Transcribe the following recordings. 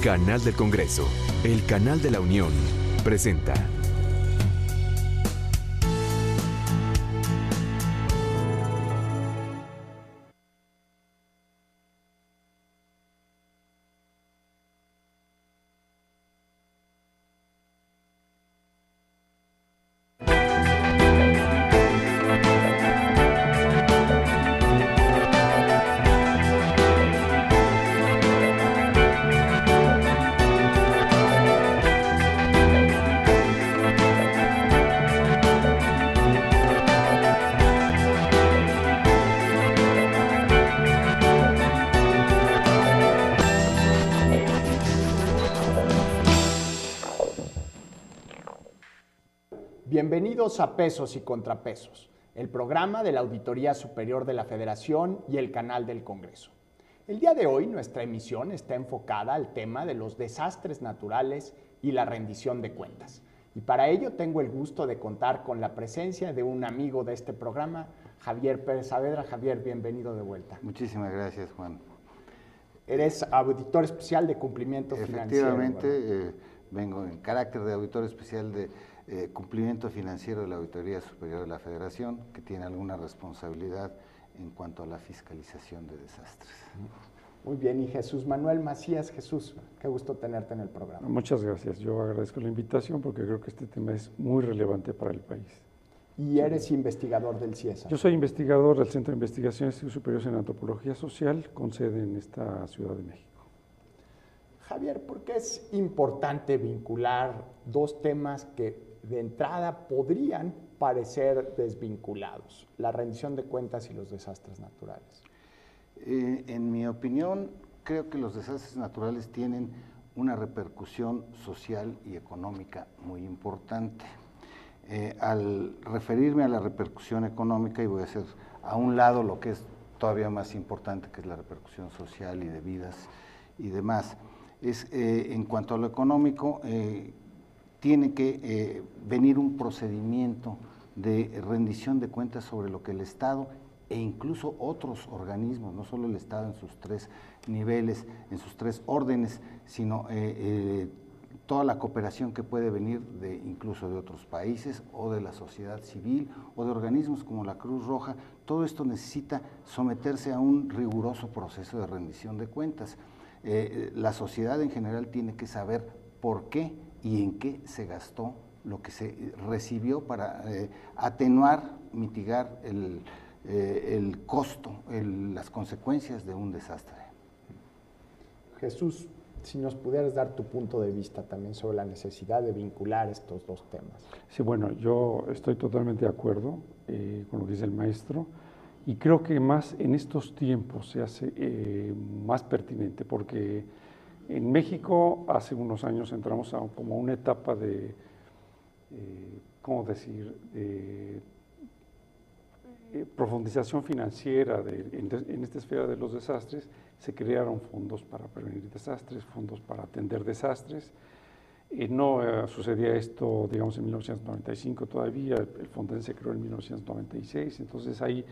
Canal del Congreso, el canal de la Unión, presenta. Bienvenidos a Pesos y Contrapesos, el programa de la Auditoría Superior de la Federación y el canal del Congreso. El día de hoy nuestra emisión está enfocada al tema de los desastres naturales y la rendición de cuentas. Y para ello tengo el gusto de contar con la presencia de un amigo de este programa, Javier Pérez Saavedra. Javier, bienvenido de vuelta. Muchísimas gracias, Juan. Eres auditor especial de cumplimiento financiero. Efectivamente, vengo en carácter de auditor especial de cumplimiento financiero de la Auditoría Superior de la Federación, que tiene alguna responsabilidad en cuanto a la fiscalización de desastres. Muy bien, y Jesús Manuel Macías. Jesús, qué gusto tenerte en el programa. Muchas gracias, yo agradezco la invitación porque creo que este tema es muy relevante para el país. Y eres investigador del CIESA. Yo soy investigador del Centro de Investigaciones y Estudios Superiores en Antropología Social, con sede en esta Ciudad de México. Javier, ¿por qué es importante vincular dos temas que de entrada podrían parecer desvinculados: la rendición de cuentas y los desastres naturales? En mi opinión, creo que los desastres naturales tienen una repercusión social y económica muy importante. Al referirme a la repercusión económica, y voy a hacer a un lado lo que es todavía más importante, que es la repercusión social y de vidas y demás, en cuanto a lo económico, tiene que venir un procedimiento de rendición de cuentas sobre lo que el Estado e incluso otros organismos, no solo el Estado en sus tres niveles, en sus tres órdenes, sino toda la cooperación que puede venir incluso de otros países o de la sociedad civil o de organismos como la Cruz Roja. Todo esto necesita someterse a un riguroso proceso de rendición de cuentas. La sociedad en general tiene que saber por qué y en qué se gastó lo que se recibió para atenuar, mitigar el costo, las consecuencias de un desastre. Jesús, si nos pudieras dar tu punto de vista también sobre la necesidad de vincular estos dos temas. Sí, bueno, yo estoy totalmente de acuerdo con lo que dice el maestro, y creo que más en estos tiempos se hace más pertinente, porque en México hace unos años entramos a como una etapa de, ¿cómo decir?, de profundización financiera en esta esfera de los desastres. Se crearon fondos para prevenir desastres, fondos para atender desastres. No sucedía esto, digamos, en 1995 todavía, el Fonden se creó en 1996, entonces hay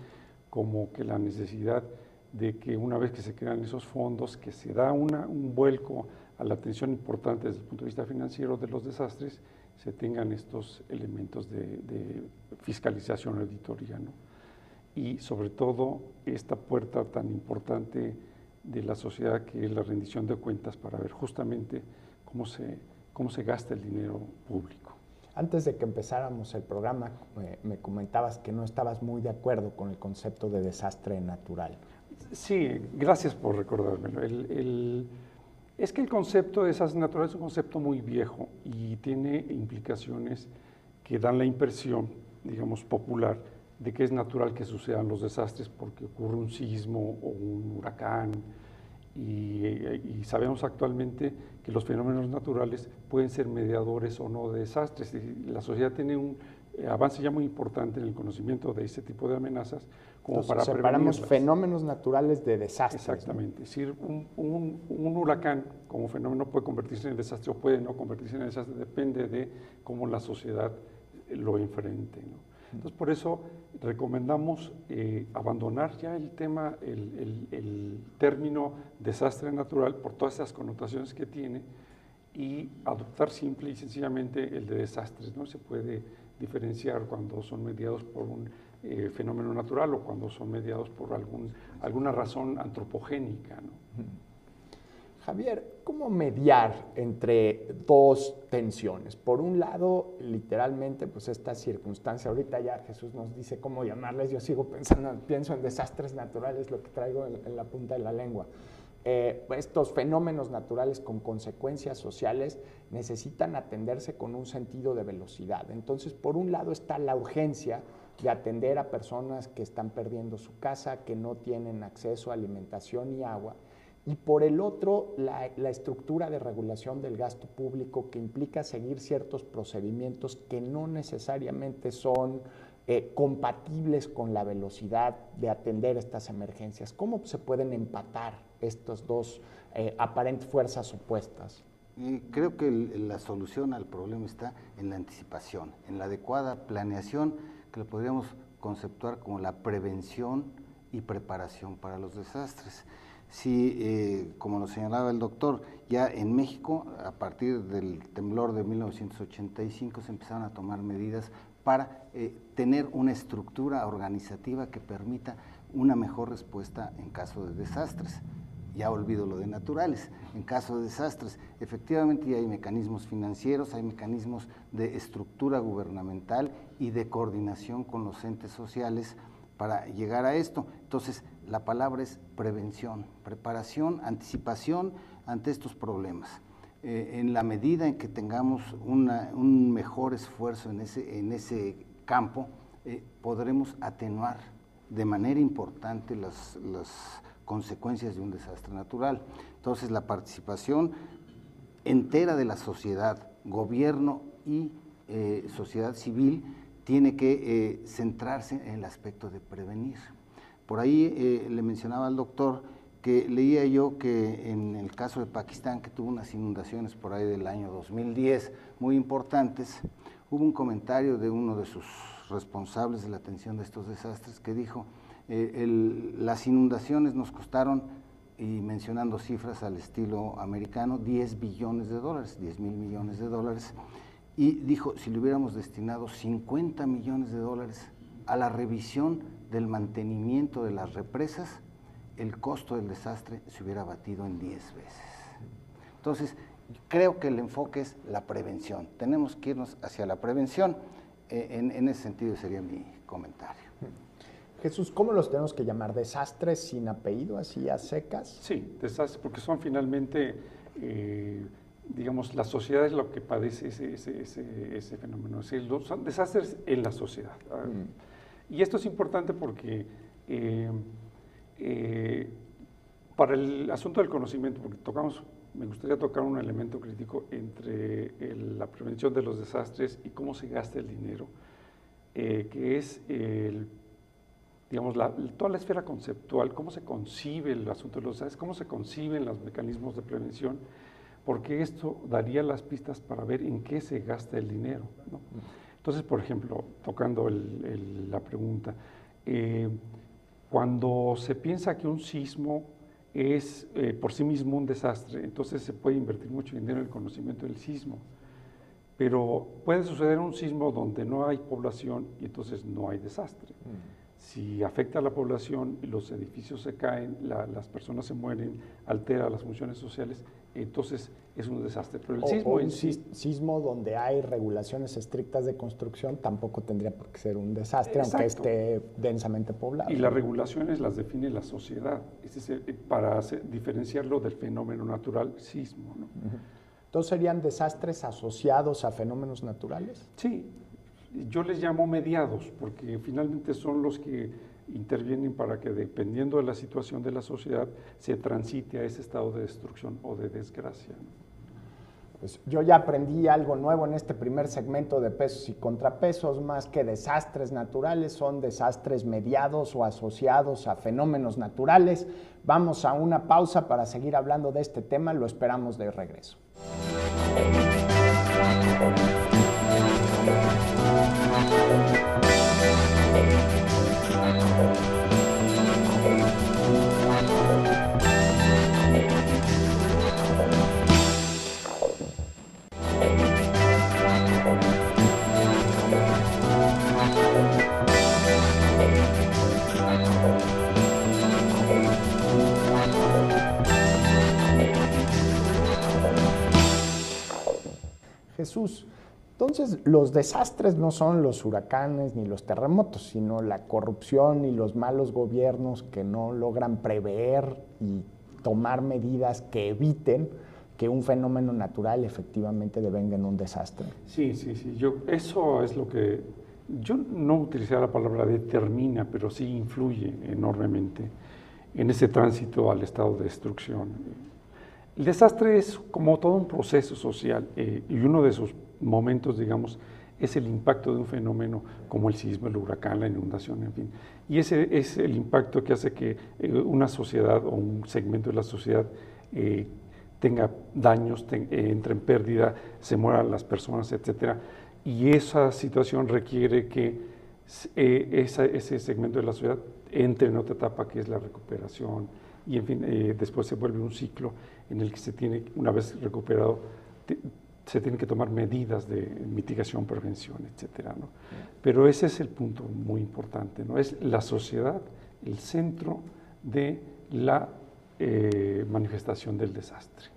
como que la necesidad de que una vez que se crean esos fondos, que se da un vuelco a la atención importante desde el punto de vista financiero de los desastres, se tengan estos elementos de fiscalización, auditoría, ¿no? Y sobre todo esta puerta tan importante de la sociedad, que es la rendición de cuentas, para ver justamente cómo se gasta el dinero público. Antes de que empezáramos el programa, me comentabas que no estabas muy de acuerdo con el concepto de desastre natural. Sí, gracias por recordármelo. Es que el concepto de desastre natural es un concepto muy viejo y tiene implicaciones que dan la impresión, digamos, popular, de que es natural que sucedan los desastres porque ocurre un sismo o un huracán, y sabemos actualmente que los fenómenos naturales pueden ser mediadores o no de desastres. Y la sociedad tiene un avance ya muy importante en el conocimiento de este tipo de amenazas, como entonces, para separamos prevenirlas. fenómenos naturales de desastres. Exactamente, es decir, un huracán como fenómeno puede convertirse en desastre o puede no convertirse en desastre, depende de cómo la sociedad lo enfrente, ¿no? Entonces, por eso recomendamos abandonar ya el tema, el término desastre natural por todas esas connotaciones que tiene y adoptar simple y sencillamente el de desastres, ¿no? Se puede diferenciar cuando son mediados por un fenómeno natural o cuando son mediados por alguna razón antropogénica, ¿no? Javier, ¿cómo mediar entre dos tensiones? Por un lado, literalmente, pues esta circunstancia, ahorita ya Jesús nos dice cómo llamarles, yo sigo pienso en desastres naturales, lo que traigo en la punta de la lengua. Estos fenómenos naturales con consecuencias sociales necesitan atenderse con un sentido de velocidad. Entonces, por un lado está la urgencia de atender a personas que están perdiendo su casa, que no tienen acceso a alimentación y agua, y por el otro, la estructura de regulación del gasto público que implica seguir ciertos procedimientos que no necesariamente son compatibles con la velocidad de atender estas emergencias. ¿Cómo se pueden empatar estas dos aparentes fuerzas opuestas? Creo que la solución al problema está en la anticipación, en la adecuada planeación, que lo podríamos conceptuar como la prevención y preparación para los desastres. Sí, como lo señalaba el doctor, ya en México, a partir del temblor de 1985, se empezaron a tomar medidas para tener una estructura organizativa que permita una mejor respuesta en caso de desastres. Ya olvido lo de naturales, en caso de desastres, efectivamente ya hay mecanismos financieros, hay mecanismos de estructura gubernamental y de coordinación con los entes sociales para llegar a esto. Entonces, la palabra es prevención, preparación, anticipación ante estos problemas. En la medida en que tengamos un mejor esfuerzo en ese campo, podremos atenuar de manera importante las consecuencias de un desastre natural. Entonces, la participación entera de la sociedad, gobierno y sociedad civil, tiene que centrarse en el aspecto de prevenir. Por ahí le mencionaba al doctor que leía yo que en el caso de Pakistán, que tuvo unas inundaciones por ahí del año 2010 muy importantes, hubo un comentario de uno de sus responsables de la atención de estos desastres que dijo, las inundaciones nos costaron, y mencionando cifras al estilo americano, 10 billones de dólares, 10 mil millones de dólares, y dijo, si le hubiéramos destinado 50 millones de dólares a la revisión del mantenimiento de las represas, el costo del desastre se hubiera batido en 10 veces. Entonces, creo que el enfoque es la prevención. Tenemos que irnos hacia la prevención. En ese sentido sería mi comentario. Jesús, ¿cómo los tenemos que llamar? ¿Desastres sin apellido, así a secas? Sí, desastres, porque son finalmente, digamos, la sociedad es lo que padece ese fenómeno. Es decir, son desastres en la sociedad. Y esto es importante porque para el asunto del conocimiento, porque me gustaría tocar un elemento crítico entre la prevención de los desastres y cómo se gasta el dinero, que es digamos, toda la esfera conceptual, cómo se concibe el asunto de los desastres, cómo se conciben los mecanismos de prevención, porque esto daría las pistas para ver en qué se gasta el dinero, ¿no? Entonces, por ejemplo, tocando la pregunta, cuando se piensa que un sismo es por sí mismo un desastre, entonces se puede invertir mucho dinero en el conocimiento del sismo, pero puede suceder un sismo donde no hay población y entonces no hay desastre. Si afecta a la población y los edificios se caen, las personas se mueren, altera las funciones sociales, entonces es un desastre. Pero el sismo en sí, sismo donde hay regulaciones estrictas de construcción tampoco tendría por qué ser un desastre, exacto, aunque esté densamente poblado. Y las regulaciones las define la sociedad, es decir, para diferenciarlo del fenómeno natural sismo, ¿no? ¿Entonces serían desastres asociados a fenómenos naturales? Sí. Yo les llamo mediados, porque finalmente son los que intervienen para que, dependiendo de la situación de la sociedad, se transite a ese estado de destrucción o de desgracia. Pues yo ya aprendí algo nuevo en este primer segmento de pesos y contrapesos. Más que desastres naturales, son desastres mediados o asociados a fenómenos naturales. Vamos a una pausa para seguir hablando de este tema, lo esperamos de regreso. Jesús. Entonces, los desastres no son los huracanes ni los terremotos, sino la corrupción y los malos gobiernos que no logran prever y tomar medidas que eviten que un fenómeno natural efectivamente devenga en un desastre. Sí. Eso es lo que... Yo no utilizaría la palabra determina, pero sí influye enormemente en ese tránsito al estado de destrucción. El desastre es como todo un proceso social y uno de sus momentos, digamos, es el impacto de un fenómeno como el sismo, el huracán, la inundación, en fin. Y ese es el impacto que hace que una sociedad o un segmento de la sociedad tenga daños, entre en pérdida, se mueran las personas, etcétera. Y esa situación requiere que ese segmento de la sociedad entre en otra etapa que es la recuperación. Y en fin, después se vuelve un ciclo en el que se tiene, una vez recuperado, se tienen que tomar medidas de mitigación, prevención, etcétera, ¿no? Pero ese es el punto muy importante, ¿no? Es la sociedad el centro de la manifestación del desastre.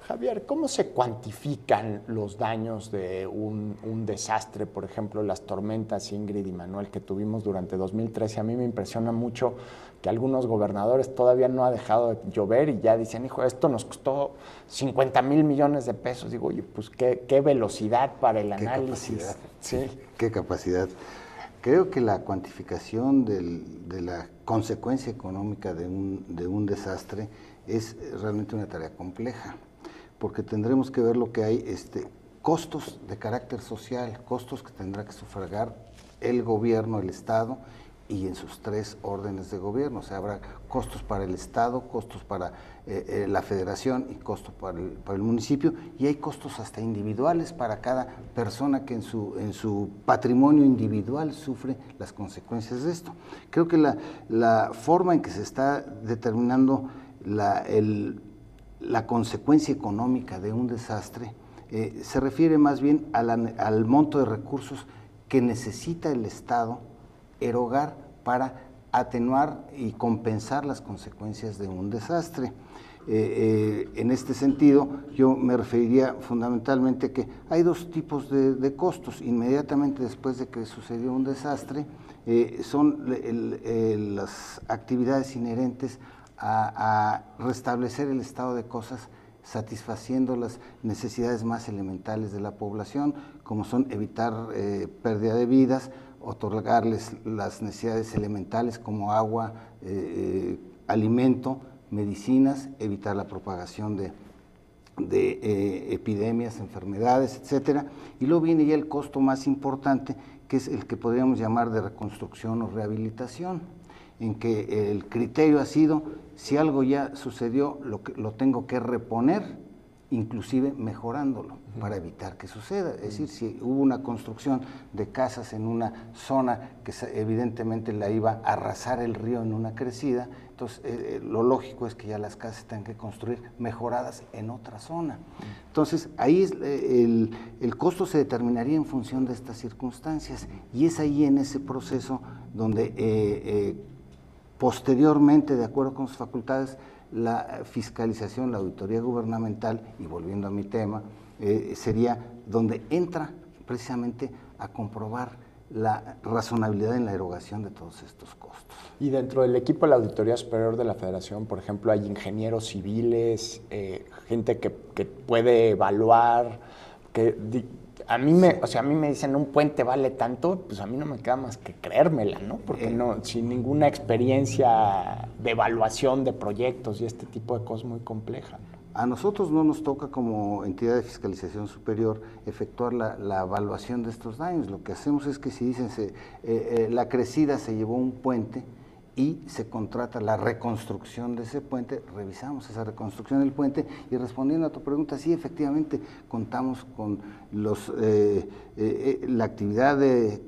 Javier, ¿cómo se cuantifican los daños de un desastre? Por ejemplo, las tormentas Ingrid y Manuel que tuvimos durante 2013. A mí me impresiona mucho que algunos gobernadores todavía no ha dejado de llover y ya dicen, hijo, esto nos costó 50,000 millones de pesos. Digo, oye, pues qué velocidad para el análisis. Capacidad. Sí. Qué capacidad. Creo que la cuantificación de la consecuencia económica de un desastre es realmente una tarea compleja, porque tendremos que ver lo que hay, costos de carácter social, costos que tendrá que sufragar el gobierno, el Estado, y en sus tres órdenes de gobierno. O sea, habrá costos para el Estado, costos para la Federación y costos para el municipio, y hay costos hasta individuales para cada persona que en su patrimonio individual sufre las consecuencias de esto. Creo que la forma en que se está determinando la consecuencia económica de un desastre se refiere más bien al monto de recursos que necesita el Estado erogar para atenuar y compensar las consecuencias de un desastre. En este sentido, yo me referiría fundamentalmente que hay dos tipos de costos. Inmediatamente después de que sucedió un desastre, son las actividades inherentes a restablecer el estado de cosas, satisfaciendo las necesidades más elementales de la población, como son evitar pérdida de vidas, otorgarles las necesidades elementales como agua, alimento, medicinas, evitar la propagación de epidemias, enfermedades, etcétera. Y luego viene ya el costo más importante, que es el que podríamos llamar de reconstrucción o rehabilitación, en que el criterio ha sido, si algo ya sucedió, lo tengo que reponer, inclusive mejorándolo, para evitar que suceda. Es decir, si hubo una construcción de casas en una zona que evidentemente la iba a arrasar el río en una crecida, entonces lo lógico es que ya las casas tengan que construir mejoradas en otra zona. Entonces, ahí el costo se determinaría en función de estas circunstancias, y es ahí en ese proceso donde posteriormente, de acuerdo con sus facultades, la fiscalización, la auditoría gubernamental, y volviendo a mi tema, sería donde entra precisamente a comprobar la razonabilidad en la erogación de todos estos costos. Y dentro del equipo de la Auditoría Superior de la Federación, por ejemplo, hay ingenieros civiles, gente que puede evaluar, a mí me dicen un puente vale tanto, pues a mí no me queda más que creérmela, ¿no? Porque sin ninguna experiencia de evaluación de proyectos y este tipo de cosas muy complejas. A nosotros no nos toca como entidad de fiscalización superior efectuar la evaluación de estos daños. Lo que hacemos es que si dicen la crecida se llevó un puente y se contrata la reconstrucción de ese puente, revisamos esa reconstrucción del puente, y respondiendo a tu pregunta, sí, efectivamente contamos con la actividad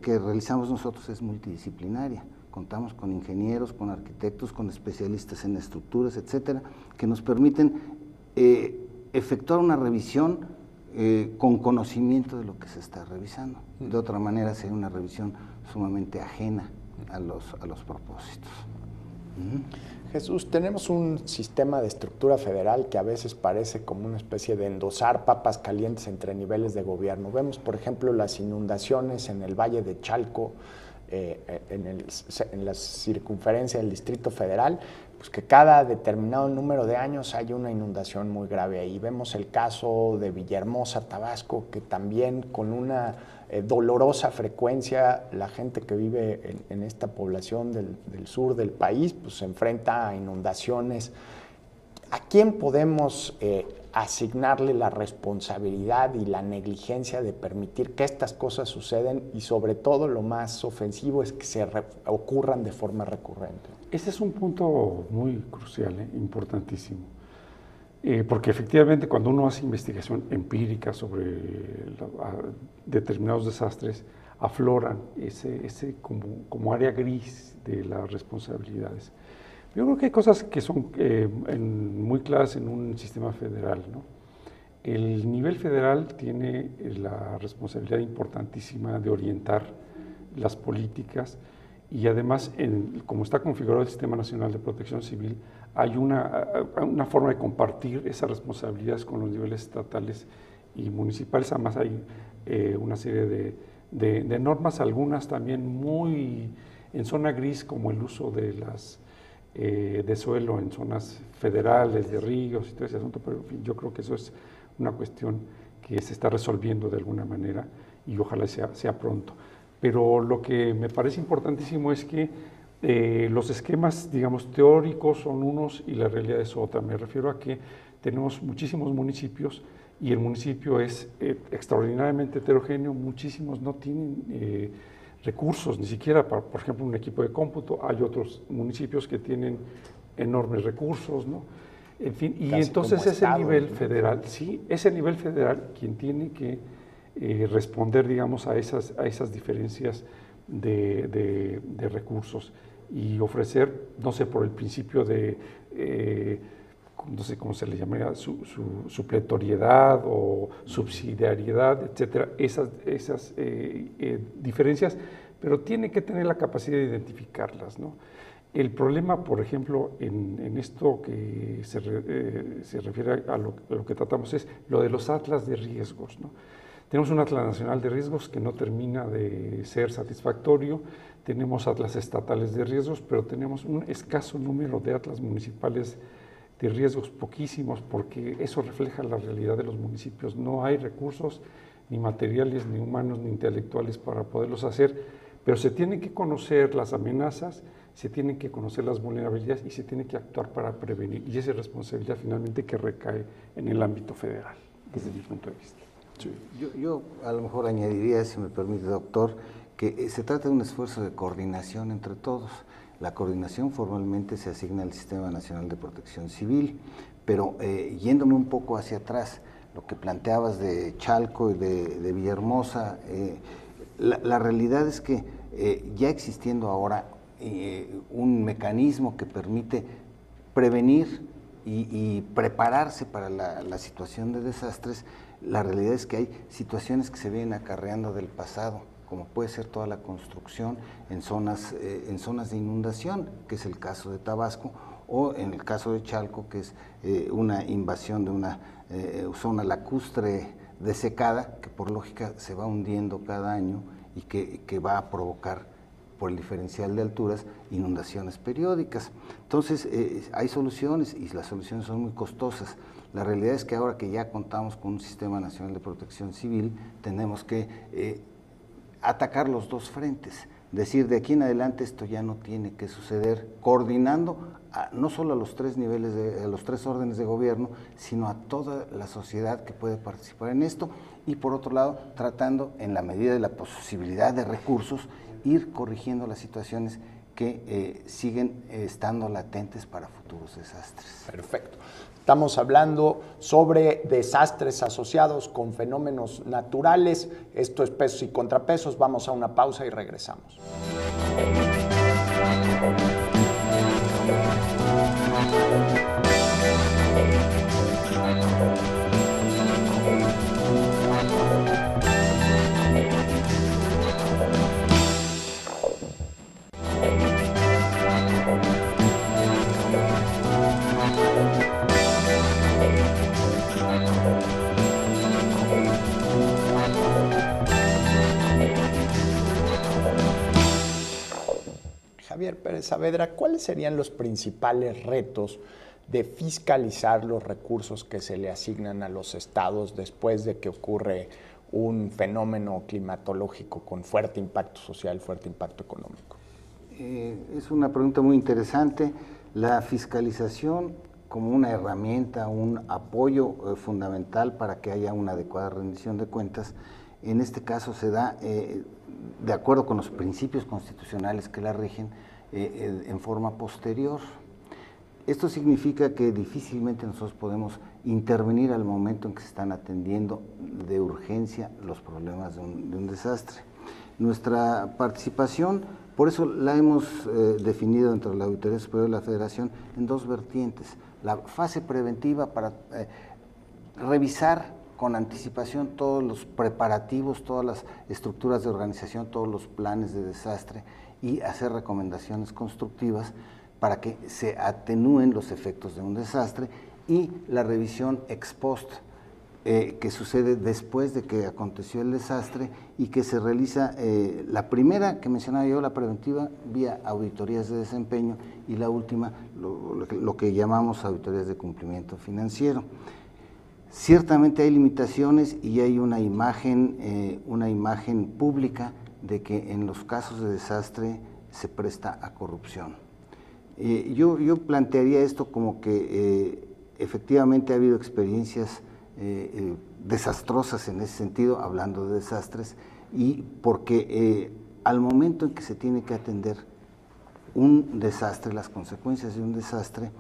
que realizamos nosotros es multidisciplinaria. Contamos con ingenieros, con arquitectos, con especialistas en estructuras, etcétera, que nos permiten efectuar una revisión con conocimiento de lo que se está revisando. De otra manera sería una revisión sumamente ajena a los propósitos. Jesús, tenemos un sistema de estructura federal que a veces parece como una especie de endosar papas calientes entre niveles de gobierno. Vemos, por ejemplo, las inundaciones en el Valle de Chalco, en la circunferencia del Distrito Federal, pues que cada determinado número de años hay una inundación muy grave ahí. Vemos el caso de Villahermosa, Tabasco, que también con una dolorosa frecuencia la gente que vive en esta población del sur del país pues se enfrenta a inundaciones. ¿A quién podemos asignarle la responsabilidad y la negligencia de permitir que estas cosas suceden y sobre todo lo más ofensivo es que se ocurran de forma recurrente? Ese es un punto muy crucial, importantísimo, porque efectivamente cuando uno hace investigación empírica sobre determinados desastres, afloran ese como área gris de las responsabilidades. Yo creo que hay cosas que son muy claras en un sistema federal, ¿no? El nivel federal tiene la responsabilidad importantísima de orientar las políticas y además, como está configurado el Sistema Nacional de Protección Civil, hay una forma de compartir esas responsabilidades con los niveles estatales y municipales. Además hay una serie de normas, algunas también muy en zona gris, como el uso de suelo en zonas federales, de ríos y todo ese asunto, pero en fin, yo creo que eso es una cuestión que se está resolviendo de alguna manera y ojalá sea pronto. Pero lo que me parece importantísimo es que los esquemas, digamos, teóricos son unos y la realidad es otra. Me refiero a que tenemos muchísimos municipios y el municipio es extraordinariamente heterogéneo, muchísimos no tienen recursos, ni siquiera para, por ejemplo, un equipo de cómputo. Hay otros municipios que tienen enormes recursos, ¿no? En fin, y casi entonces ese estado, nivel federal, sí, ese nivel federal quien tiene que responder, digamos, a esas diferencias de recursos y ofrecer, no sé, por el principio de, no sé cómo se le llamaría, supletoriedad o subsidiariedad, etcétera, esas diferencias, pero tiene que tener la capacidad de identificarlas, ¿no? El problema, por ejemplo, en esto que se refiere a lo que tratamos es lo de los atlas de riesgos, ¿no? Tenemos un Atlas Nacional de Riesgos que no termina de ser satisfactorio, tenemos atlas estatales de riesgos, pero tenemos un escaso número de atlas municipales de riesgos, poquísimos, porque eso refleja la realidad de los municipios. No hay recursos, ni materiales, ni humanos, ni intelectuales para poderlos hacer, pero se tienen que conocer las amenazas, se tienen que conocer las vulnerabilidades y se tiene que actuar para prevenir. Y esa es responsabilidad finalmente que recae en el ámbito federal, desde mi punto de vista. Sí. Yo a lo mejor añadiría, si me permite, doctor, que se trata de un esfuerzo de coordinación entre todos. La coordinación formalmente se asigna al Sistema Nacional de Protección Civil, pero yéndome un poco hacia atrás, lo que planteabas de Chalco y de Villahermosa, la realidad es que ya existiendo ahora un mecanismo que permite prevenir y prepararse para la situación de desastres, la realidad es que hay situaciones que se vienen acarreando del pasado, como puede ser toda la construcción en zonas de inundación, que es el caso de Tabasco, o en el caso de Chalco, que es una invasión de una zona lacustre desecada, que por lógica se va hundiendo cada año y que va a provocar, por el diferencial de alturas, inundaciones periódicas. Entonces, hay soluciones y las soluciones son muy costosas. La realidad es que ahora que ya contamos con un Sistema Nacional de Protección Civil, tenemos que atacar los dos frentes, decir de aquí en adelante esto ya no tiene que suceder, coordinando no solo a los tres niveles, a los tres órdenes de gobierno, sino a toda la sociedad que puede participar en esto, y por otro lado, tratando en la medida de la posibilidad de recursos, ir corrigiendo las situaciones que siguen estando latentes para futuros desastres. Perfecto. Estamos hablando sobre desastres asociados con fenómenos naturales. Esto es Pesos y Contrapesos. Vamos a una pausa y regresamos. Saavedra, ¿cuáles serían los principales retos de fiscalizar los recursos que se le asignan a los estados después de que ocurre un fenómeno climatológico con fuerte impacto social, fuerte impacto económico? Es una pregunta muy interesante. La fiscalización como una herramienta, un apoyo fundamental para que haya una adecuada rendición de cuentas, en este caso se da de acuerdo con los principios constitucionales que la rigen en forma posterior. Esto significa que difícilmente nosotros podemos intervenir al momento en que se están atendiendo de urgencia los problemas de un desastre. Nuestra participación, por eso la hemos definido dentro de la Auditoría Superior de la Federación en dos vertientes. La fase preventiva para revisar con anticipación todos los preparativos, todas las estructuras de organización, todos los planes de desastre y hacer recomendaciones constructivas para que se atenúen los efectos de un desastre, y la revisión ex post, que sucede después de que aconteció el desastre y que se realiza, la primera que mencionaba yo, la preventiva, vía auditorías de desempeño, y la última, lo que llamamos auditorías de cumplimiento financiero. Ciertamente hay limitaciones y hay una imagen pública de que en los casos de desastre se presta a corrupción. Yo plantearía esto como que efectivamente ha habido experiencias desastrosas en ese sentido, hablando de desastres, y porque al momento en que se tiene que atender un desastre, las consecuencias de un desastre,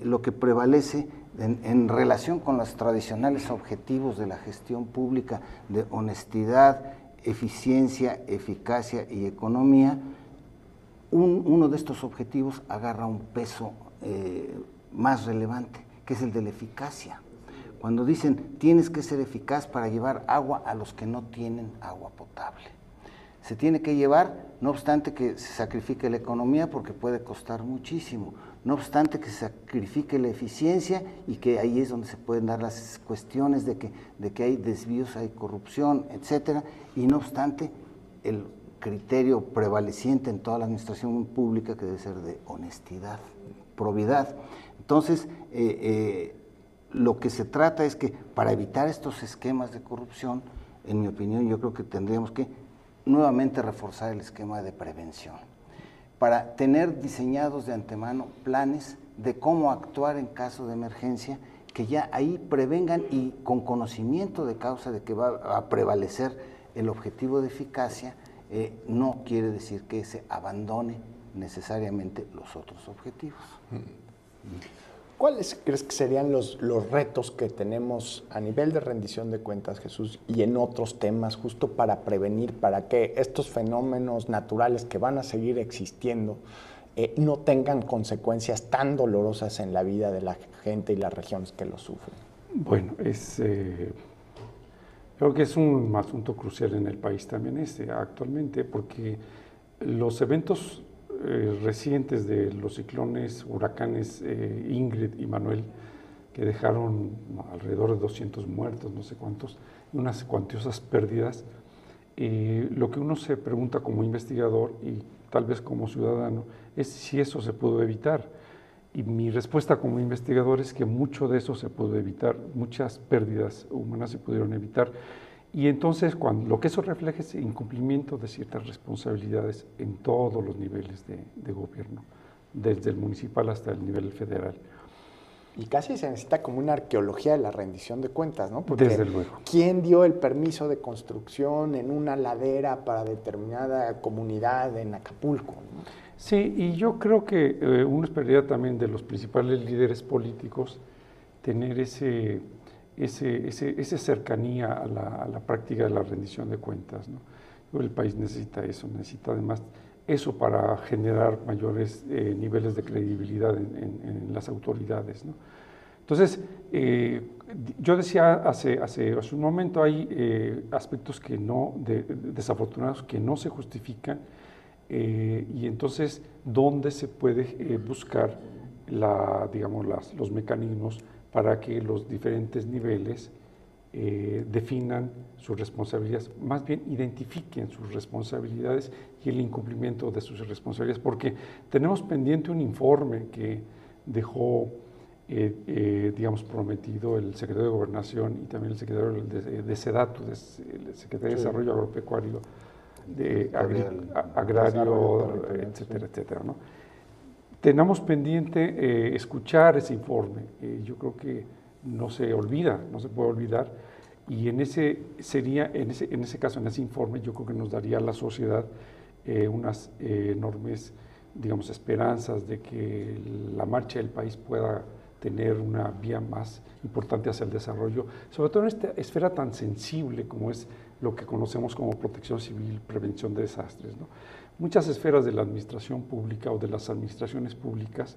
lo que prevalece en relación con los tradicionales objetivos de la gestión pública de honestidad, eficiencia, eficacia y economía, uno de estos objetivos agarra un peso más relevante, que es el de la eficacia. Cuando dicen, tienes que ser eficaz para llevar agua a los que no tienen agua potable. Se tiene que llevar, no obstante que se sacrifique la economía porque puede costar muchísimo, no obstante que se sacrifique la eficiencia, y que ahí es donde se pueden dar las cuestiones de que hay desvíos, hay corrupción, etcétera, y no obstante el criterio prevaleciente en toda la administración pública, que debe ser de honestidad, probidad. Entonces, lo que se trata es que para evitar estos esquemas de corrupción, en mi opinión, yo creo que tendríamos que nuevamente reforzar el esquema de prevención, para tener diseñados de antemano planes de cómo actuar en caso de emergencia, que ya ahí prevengan, y con conocimiento de causa de que va a prevalecer el objetivo de eficacia, no quiere decir que se abandone necesariamente los otros objetivos. ¿Cuáles crees que serían los retos que tenemos a nivel de rendición de cuentas, Jesús, y en otros temas, justo para prevenir, para que estos fenómenos naturales que van a seguir existiendo no tengan consecuencias tan dolorosas en la vida de la gente y las regiones que lo sufren? Bueno, creo que es un asunto crucial en el país también actualmente, porque los eventos recientes de los ciclones, huracanes Ingrid y Manuel, que dejaron alrededor de 200 muertos, no sé cuántos, y unas cuantiosas pérdidas, lo que uno se pregunta como investigador y tal vez como ciudadano es si eso se pudo evitar. Y mi respuesta como investigador es que mucho de eso se pudo evitar, muchas pérdidas humanas se pudieron evitar. Y entonces lo que eso refleja es incumplimiento de ciertas responsabilidades en todos los niveles de gobierno, desde el municipal hasta el nivel federal. Y casi se necesita como una arqueología de la rendición de cuentas, ¿no? Porque desde luego. ¿quién dio el permiso de construcción en una ladera para determinada comunidad en Acapulco, ¿no? Sí, y yo creo que uno esperaría también de los principales líderes políticos tener esa cercanía a la práctica de la rendición de cuentas, ¿no? El país necesita eso, necesita además eso para generar mayores niveles de credibilidad en las autoridades, ¿no? Entonces, yo decía hace un momento, hay aspectos desafortunados que no se justifican, y entonces, ¿dónde se puede buscar los mecanismos para que los diferentes niveles definan sus responsabilidades, más bien identifiquen sus responsabilidades y el incumplimiento de sus responsabilidades, porque tenemos pendiente un informe que dejó, digamos, prometido el secretario de Gobernación y también el secretario de SEDATU, el secretario de Desarrollo Agropecuario, agrario, etcétera, etcétera, ¿no? Tenemos pendiente escuchar ese informe. Yo creo que no se olvida, no se puede olvidar, y en ese caso, en ese informe, yo creo que nos daría a la sociedad unas enormes, digamos, esperanzas de que la marcha del país pueda tener una vía más importante hacia el desarrollo, sobre todo en esta esfera tan sensible como es lo que conocemos como protección civil, prevención de desastres, ¿no? Muchas esferas de la administración pública o de las administraciones públicas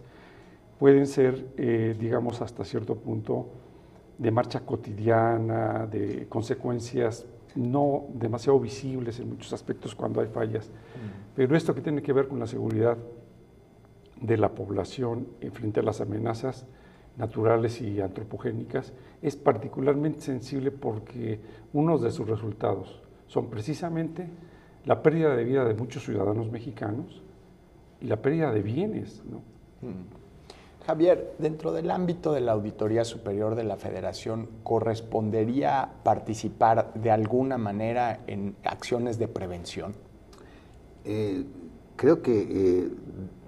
pueden ser, digamos, hasta cierto punto de marcha cotidiana, de consecuencias no demasiado visibles en muchos aspectos cuando hay fallas. Pero esto que tiene que ver con la seguridad de la población frente a las amenazas naturales y antropogénicas es particularmente sensible porque uno de sus resultados son precisamente la pérdida de vida de muchos ciudadanos mexicanos y la pérdida de bienes, ¿no? Javier, dentro del ámbito de la Auditoría Superior de la Federación, ¿correspondería participar de alguna manera en acciones de prevención? Creo que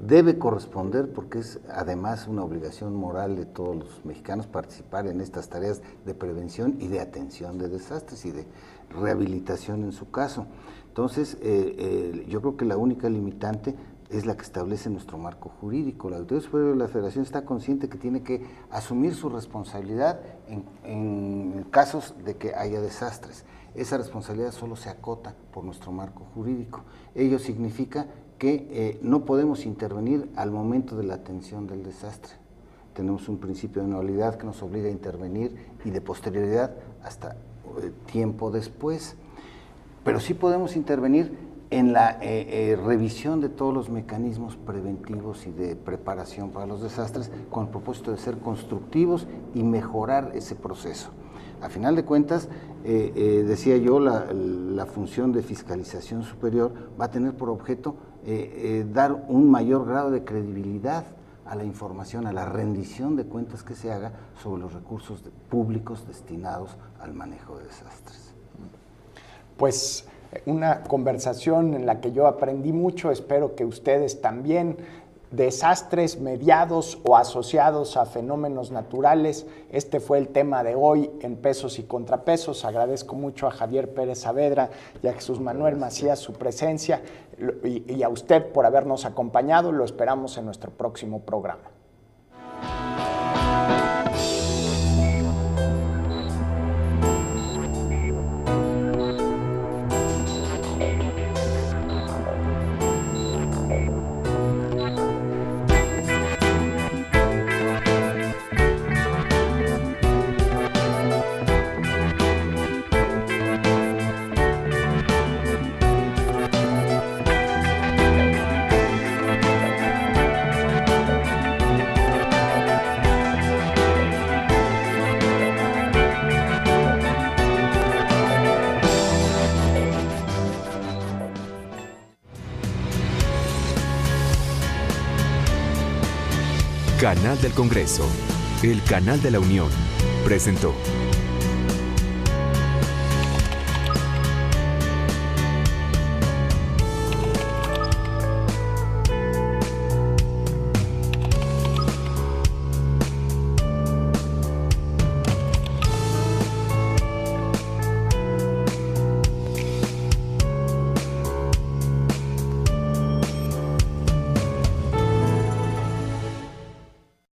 debe corresponder, porque es además una obligación moral de todos los mexicanos participar en estas tareas de prevención y de atención de desastres y de rehabilitación en su caso. Entonces, yo creo que la única limitante es la que establece nuestro marco jurídico. La Auditoría Superior de la Federación está consciente que tiene que asumir su responsabilidad en casos de que haya desastres. Esa responsabilidad solo se acota por nuestro marco jurídico. Ello significa que no podemos intervenir al momento de la atención del desastre. Tenemos un principio de nulidad que nos obliga a intervenir y de posterioridad hasta tiempo después. Pero sí podemos intervenir en la revisión de todos los mecanismos preventivos y de preparación para los desastres con el propósito de ser constructivos y mejorar ese proceso. A final de cuentas, decía yo, la función de fiscalización superior va a tener por objeto dar un mayor grado de credibilidad a la información, a la rendición de cuentas que se haga sobre los recursos públicos destinados al manejo de desastres. Pues una conversación en la que yo aprendí mucho, espero que ustedes también. Desastres mediados o asociados a fenómenos naturales. Este fue el tema de hoy en Pesos y Contrapesos. Agradezco mucho a Javier Pérez Saavedra y a Jesús Manuel Macías su presencia y a usted por habernos acompañado. Lo esperamos en nuestro próximo programa. Canal del Congreso, el canal de la Unión, presentó.